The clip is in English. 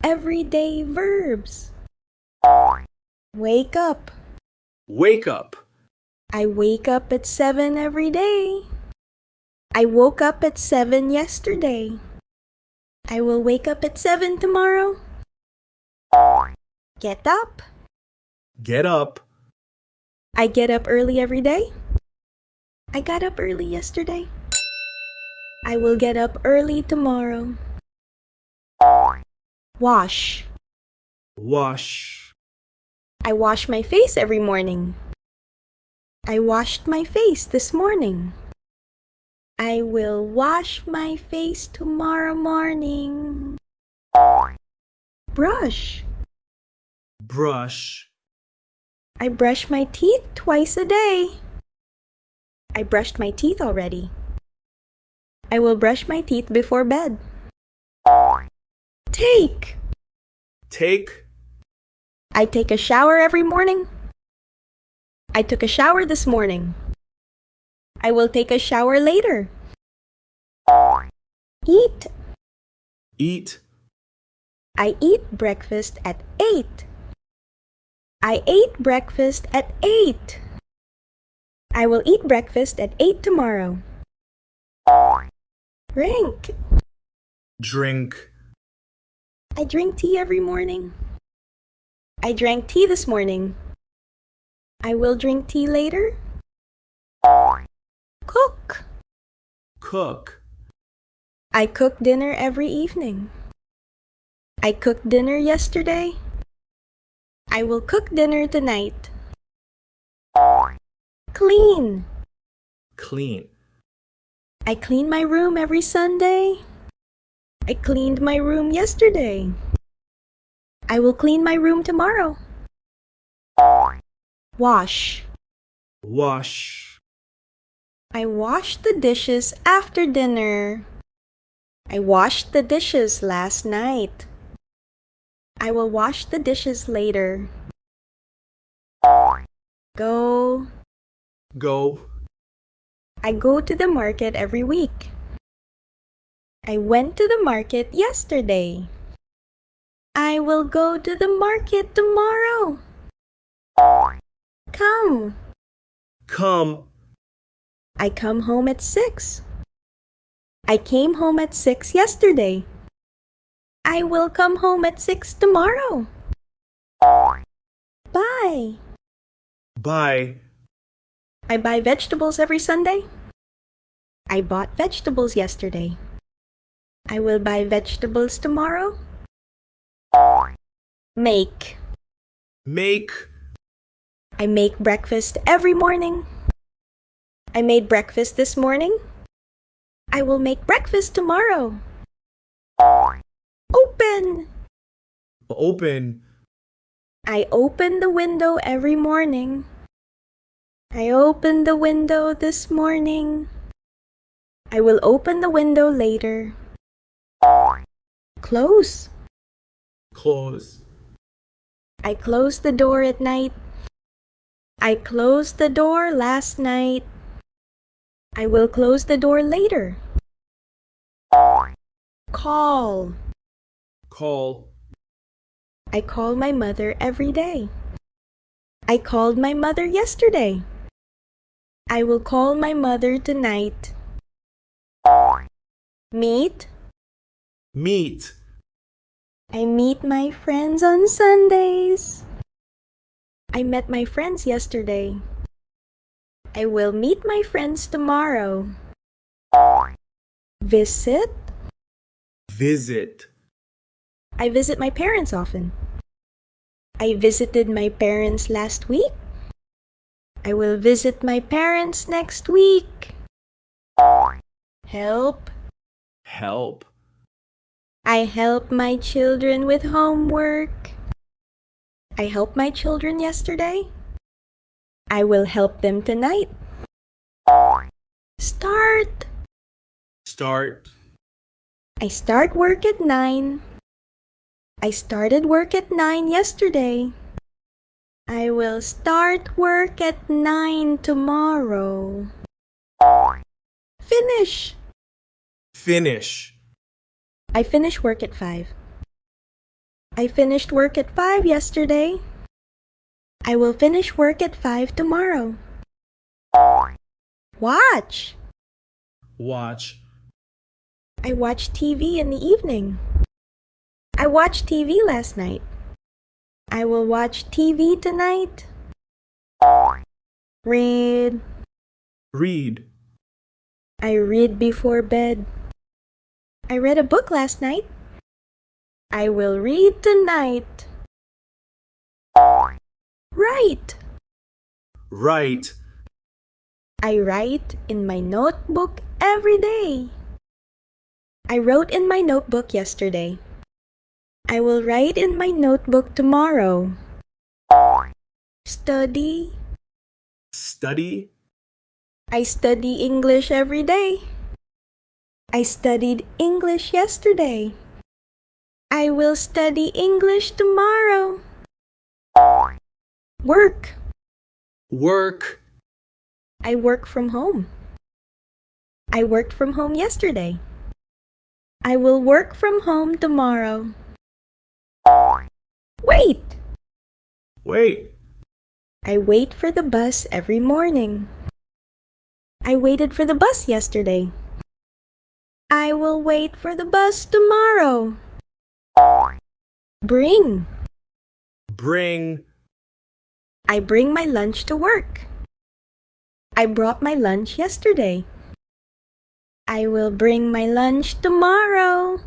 everyday verbs. Wake up. Wake up. I wake up at 7 every day. I woke up at 7 yesterday. I will wake up at 7 tomorrow. Get up. Get up. I get up early every day. I got up early yesterday. I will get up early tomorrow. Wash. Wash. I wash my face every morning. I washed my face this morning. I will wash my face tomorrow morning. Brush. Brush. I brush my teeth twice a day. I brushed my teeth already. I will brush my teeth before bed. Take. Take. I take a shower every morning. I took a shower this morning. I will take a shower later. Eat. Eat. I eat breakfast at 8. I ate breakfast at 8. I will eat breakfast at 8 tomorrow. Drink. Drink. I drink tea every morning. I drank tea this morning. I will drink tea later. Cook. Cook. I cook dinner every evening. I cooked dinner yesterday. I will cook dinner tonight. Clean. Clean. I clean my room every Sunday. I cleaned my room yesterday. I will clean my room tomorrow. Wash. Wash. I washed the dishes after dinner. I washed the dishes last night. I will wash the dishes later. Go. Go. I go to the market every week. I went to the market yesterday. I will go to the market tomorrow. Come. Come. I come home at 6. I came home at 6 yesterday. I will come home at 6 tomorrow. Buy. Buy. I buy vegetables every Sunday. I bought vegetables yesterday. I will buy vegetables tomorrow. Make. Make. I make breakfast every morning. I made breakfast this morning. I will make breakfast tomorrow. Open. Open. I open the window every morning. I opened the window this morning. I will open the window later. Close. Close. I closed the door at night. I closed the door last night. I will close the door later. Call. Call. I call my mother every day. I called my mother yesterday. I will call my mother tonight. Meet. Meet. I meet my friends on Sundays. I met my friends yesterday. I will meet my friends tomorrow. Visit. Visit. I visit my parents often. I visited my parents last week. I will visit my parents next week. Help. Help. I help my children with homework. I helped my children yesterday. I will help them tonight. Start. Start. I start work at 9. I started work at 9 yesterday. I will start work at 9 tomorrow. Finish. Finish. I finish work at 5. I finished work at 5 yesterday. I will finish work at 5 tomorrow. Watch. Watch. I watch TV in the evening. I watched TV last night. I will watch TV tonight. Read. Read. I read before bed. I read a book last night. I will read tonight. Write. Write. I write in my notebook every day. I wrote in my notebook yesterday. I will write in my notebook tomorrow. Study. Study. I study English every day. I studied English yesterday. I will study English tomorrow. Work. Work. I work from home. I worked from home yesterday. I will work from home tomorrow. Wait. Wait. I wait for the bus every morning. I waited for the bus yesterday. I will wait for the bus tomorrow. Bring. Bring. I bring my lunch to work. I brought my lunch yesterday. I will bring my lunch tomorrow.